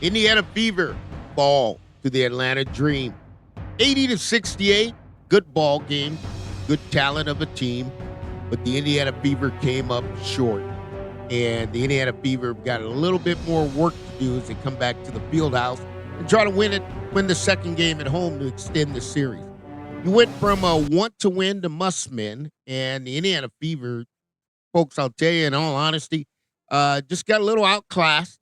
Indiana Fever fall to the Atlanta Dream. 80-68, good ball game, good talent of a team, but the Indiana Fever came up short. And the Indiana Fever got a little bit more work to do as they come back to the field house and try to win the second game at home to extend the series. You went from a want to win to must win, and the Indiana Fever, folks, I'll tell you in all honesty, just got a little outclassed.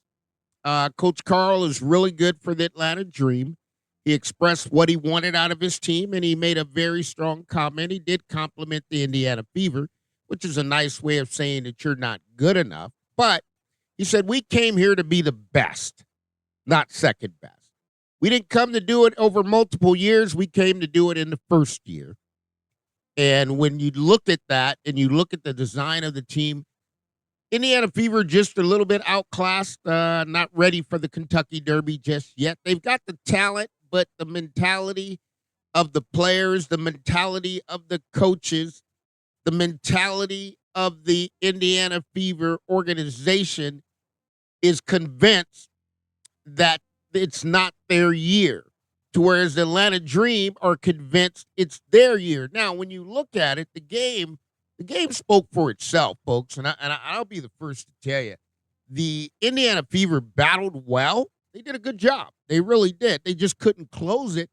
Coach Karl is really good for the Atlanta Dream. He expressed what he wanted out of his team, and he made a very strong comment. He did compliment the Indiana Fever, which is a nice way of saying that you're not good enough. But he said, we came here to be the best, not second best. We didn't come to do it over multiple years. We came to do it in the first year. And when you look at that and you look at the design of the team, Indiana Fever just a little bit outclassed, not ready for the Kentucky Derby just yet. They've got the talent, but the mentality of the players, the mentality of the coaches, the mentality of the Indiana Fever organization is convinced that it's not their year, to whereas the Atlanta Dream are convinced it's their year. Now, when you look at it, the game spoke for itself, folks, and I'll be the first to tell you, the Indiana Fever battled well. They did a good job. They really did. They just couldn't close it.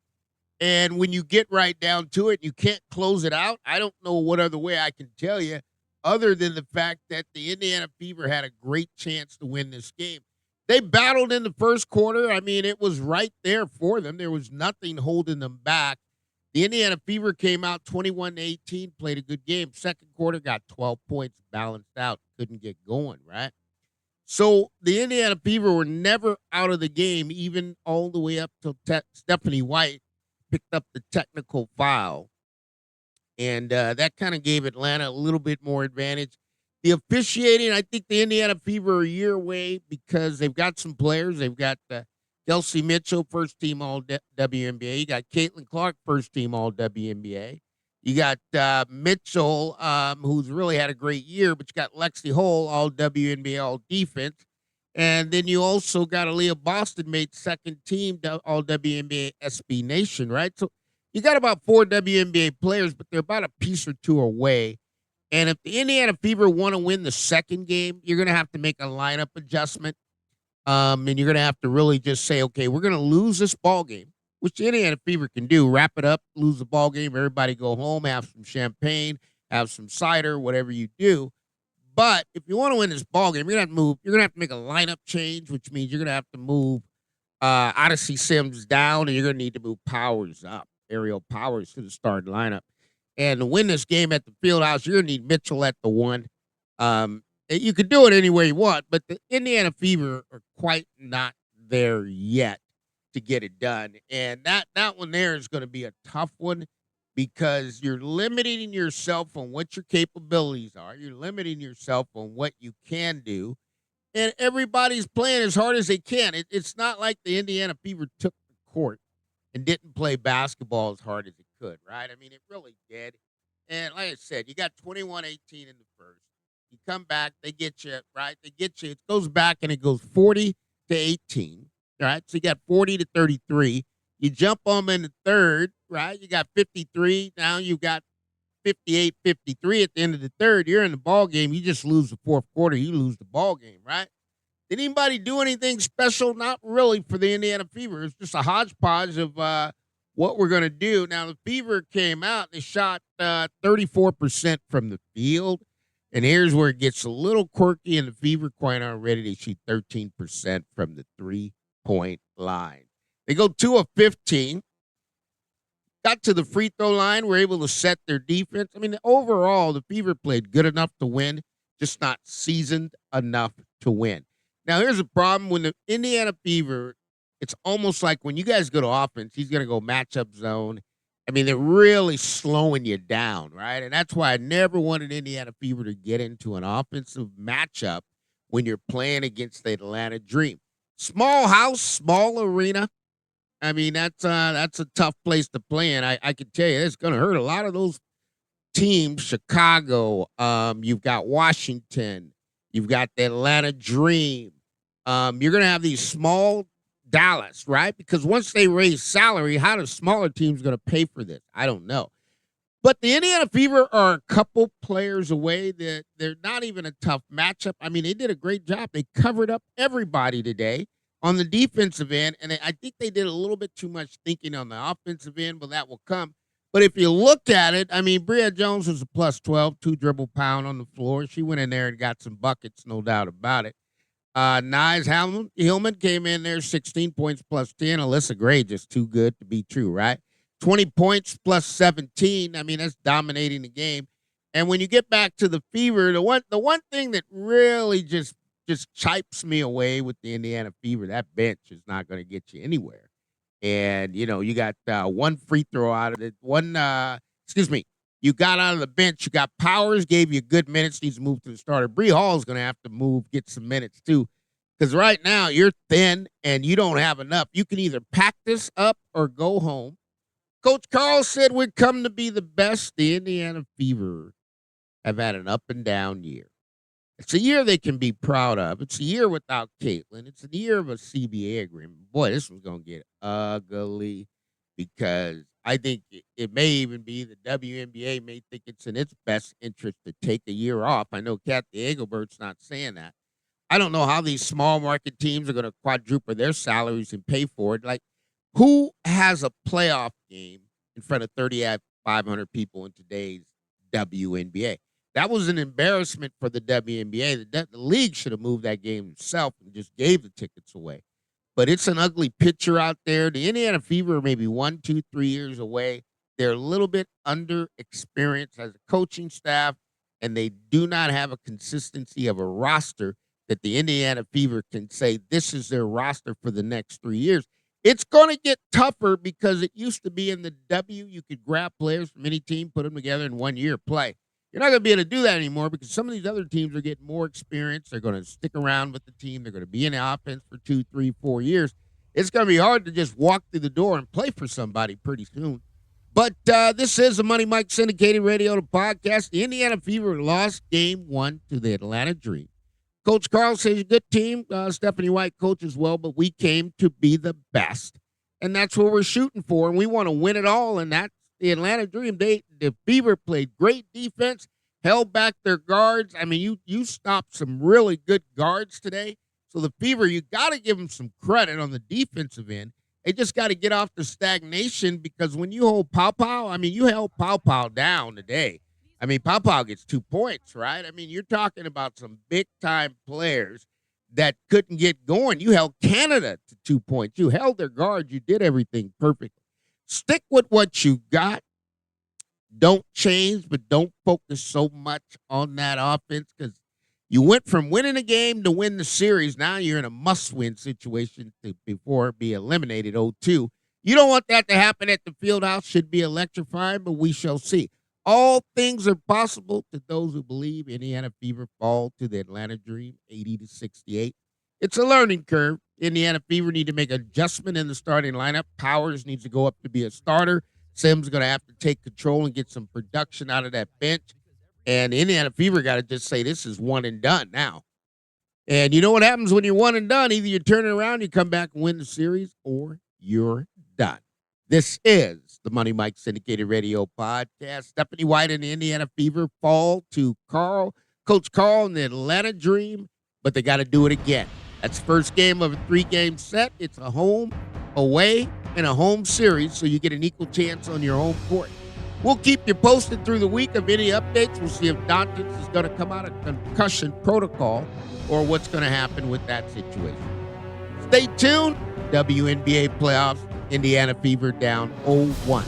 And when you get right down to it, you can't close it out. I don't know what other way I can tell you other than the fact that the Indiana Fever had a great chance to win this game. They battled in the first quarter. I mean, it was right there for them. There was nothing holding them back. The Indiana Fever came out 21-18, played a good game. Second quarter, got 12 points, balanced out, couldn't get going, right? So the Indiana Fever were never out of the game, even all the way up till Stephanie White picked up the technical foul. And that kind of gave Atlanta a little bit more advantage. The officiating, I think the Indiana Fever are a year away because they've got some players. They've got Kelsey Mitchell, first team all WNBA. You got Caitlin Clark, first team all WNBA. You got Mitchell, who's really had a great year, but you got Lexi Hull, all WNBA, all defense. And then you also got Aaliyah Boston made second team all WNBA SB Nation, right? So you got about 4 WNBA players, but they're about a piece or two away. And if the Indiana Fever want to win the second game, you're going to have to make a lineup adjustment. And you're going to have to really just say, okay, we're going to lose this ball game, which the Indiana Fever can do. Wrap it up, lose the ball game, everybody go home, have some champagne, have some cider, whatever you do. But if you want to win this ball game, you're going to have to move. You're going to have to make a lineup change, which means you're going to have to move Odyssey Sims down, and you're going to need to move Powers up, Ariel Powers to the starting lineup. And to win this game at the field house, you're going to need Mitchell at the 1. You could do it any way you want, but the Indiana Fever are quite not there yet to get it done. And that one there is going to be a tough one because you're limiting yourself on what your capabilities are. You're limiting yourself on what you can do. And everybody's playing as hard as they can. It's not like the Indiana Fever took the court and didn't play basketball as hard as it could, right? I mean, it really did. And like I said, you got 21-18 in the first. You come back, they get you, right? They get you. It goes back and it goes 40-18, right? So you got 40-33. You jump them in the third, right? You got 53. Now you got 58-53 at the end of the third. You're in the ball game. You just lose the fourth quarter. You lose the ball game, right? Did anybody do anything special? Not really for the Indiana Fever. It's just a hodgepodge of what we're going to do. Now, the Fever came out. They shot 34% from the field. And here's where it gets a little quirky, and the Fever quite already. They shoot 13% from the three-point line. They go 2 of 15. Got to the free throw line. Were able to set their defense. I mean, overall, the Fever played good enough to win, just not seasoned enough to win. Now, here's the problem. When the Indiana Fever, it's almost like when you guys go to offense, he's going to go matchup zone. I mean, they're really slowing you down, right? And that's why I never wanted Indiana Fever to get into an offensive matchup when you're playing against the Atlanta Dream. Small house, small arena. I mean, that's a tough place to play in. I can tell you, it's going to hurt a lot of those teams. Chicago, you've got Washington, you've got the Atlanta Dream. You're going to have these small Dallas, right? Because once they raise salary, how do smaller teams going to pay for this? I don't know. But the Indiana Fever are a couple players away. They're not even a tough matchup. I mean, they did a great job. They covered up everybody today on the defensive end, and I think they did a little bit too much thinking on the offensive end, but that will come. But if you look at it, I mean, Bria Jones was a plus 12, 2 dribble pound on the floor. She went in there and got some buckets, no doubt about it. Nyes Hillman came in there, 16 points plus 10. Alyssa Gray, just too good to be true, right? 20 points plus 17. I mean, that's dominating the game. And when you get back to the Fever, the one thing that really just chipes me away with the Indiana Fever, that bench is not going to get you anywhere. And, you got one free throw out of it. You got out of the bench. You got Powers, gave you good minutes, needs to move to the starter. Bree Hall is going to have to get some minutes too. Because right now you're thin and you don't have enough. You can either pack this up or go home. Coach Karl said we're come to be the best. The Indiana Fever have had an up and down year. It's a year they can be proud of. It's a year without Caitlin. It's a year of a CBA agreement. Boy, this one's going to get ugly because I think it may even be the WNBA may think it's in its best interest to take a year off. I know Kathy Engelbert's not saying that. I don't know how these small market teams are going to quadruple their salaries and pay for it. Like, who has a playoff game in front of 3,500 people in today's WNBA? That was an embarrassment for the WNBA. The league should have moved that game itself and just gave the tickets away. But it's an ugly picture out there. The Indiana Fever are maybe 1, 2, 3 years away. They're a little bit under-experienced as a coaching staff, and they do not have a consistency of a roster that the Indiana Fever can say this is their roster for the next 3 years. It's going to get tougher because it used to be in the W, you could grab players from any team, put them together in 1 year play. You're not going to be able to do that anymore because some of these other teams are getting more experience. They're going to stick around with the team. They're going to be in the offense for 2, 3, 4 years. It's going to be hard to just walk through the door and play for somebody pretty soon. But this is the Money Mike Syndicated Radio podcast. The Indiana Fever lost game 1 to the Atlanta Dream. Coach Karl says a good team. Stephanie White coaches well, but we came to be the best. And that's what we're shooting for. And we want to win it all. And that's the Atlanta Dream. The Fever played great defense, held back their guards. I mean, you stopped some really good guards today. So the Fever, you got to give them some credit on the defensive end. They just got to get off the stagnation because when you hold Pow, I mean, you held Pow down today. I mean, Pow gets 2 points, right? I mean, you're talking about some big-time players that couldn't get going. You held Canada to 2 points. You held their guard. You did everything perfectly. Stick with what you got. Don't change, but don't focus so much on that offense because you went from winning a game to win the series. Now you're in a must-win situation before be eliminated 0-2. You don't want that to happen at the Fieldhouse. Should be electrifying, but we shall see. All things are possible to those who believe. Indiana Fever fall to the Atlanta Dream, 80-68. It's a learning curve. Indiana Fever need to make an adjustment in the starting lineup. Powers needs to go up to be a starter. Sim's going to have to take control and get some production out of that bench. And Indiana Fever got to just say this is one and done now. And you know what happens when you're one and done? Either you turn it around, you come back and win the series, or you're done. This is the Money Mike Syndicated Radio podcast. Stephanie White and the Indiana Fever fall to Coach Karl and the Atlanta Dream, but they got to do it again. That's the first game of a 3-game set. It's a home, away, and a home series, so you get an equal chance on your home court. We'll keep you posted through the week of any updates. We'll see if Doncic is going to come out of concussion protocol or what's going to happen with that situation. Stay tuned. WNBA Playoffs, Indiana Fever down 0-1.